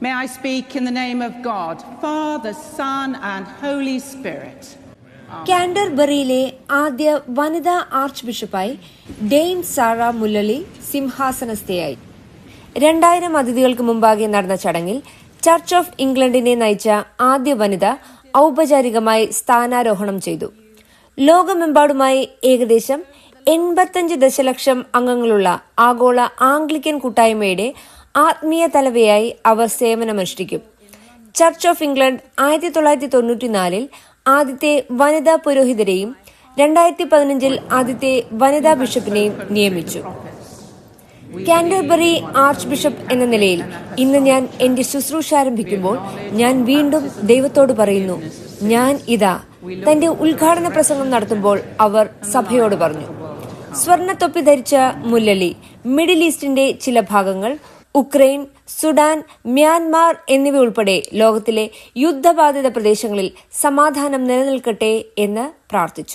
May I speak in the name of God, Father, Son and Holy Spirit. കാൻഡർബറിയിലെ ആദ്യ വനിതാ arch ബിഷപ്പായി Dain Sara മുല്ലലി സിംഹാസനസ്ഥയായി. 2000 അതിഥികൾക്ക് മുമ്പാകെ നടന്ന ചടങ്ങിൽ ചർച്ച് ഓഫ് ഇംഗ്ലണ്ടിനെ നയിച്ച ആദ്യ വനിത ഔപചാരികമായി സ്ഥാനാരോഹണം ചെയ്തു. ലോകമെമ്പാടുമായി ഏകദേശം 85 ദശലക്ഷം അംഗങ്ങളുള്ള ആഗോള ആംഗ്ലിക്കൻ കൂട്ടായ്മയുടെ ആത്മീയ തലവയായി അവർ സേവനമനുഷ്ഠിക്കും. ചർച്ച് ഓഫ് ഇംഗ്ലണ്ട് 1994 ആദ്യത്തെ വനിതാ പുരോഹിതരെയും 2015 ആദ്യത്തെ വനിതാ ബിഷപ്പിനെയും നിയമിച്ചു. കാൻഡർബറി ആർച്ച് ബിഷപ്പ് എന്ന നിലയിൽ ഇന്ന് ഞാൻ എന്റെ ശുശ്രൂഷ ആരംഭിക്കുമ്പോൾ ഞാൻ വീണ്ടും ദൈവത്തോട് പറയുന്നു, ഞാൻ ഇതാ. തന്റെ ഉദ്ഘാടന പ്രസംഗം നടത്തുമ്പോൾ അവർ സഭയോട് പറഞ്ഞു. സ്വർണത്തൊപ്പി ധരിച്ച മുല്ലലി മിഡിൽ ഈസ്റ്റിന്റെ ചില ഭാഗങ്ങൾ, ഉക്രൈൻ, സുഡാൻ, മ്യാൻമാർ എന്നിവ ഉൾപ്പെടെ ലോകത്തിലെ യുദ്ധബാധിത പ്രദേശങ്ങളിൽ സമാധാനം നിലനിൽക്കട്ടെ എന്ന് പ്രാർത്ഥിച്ചു.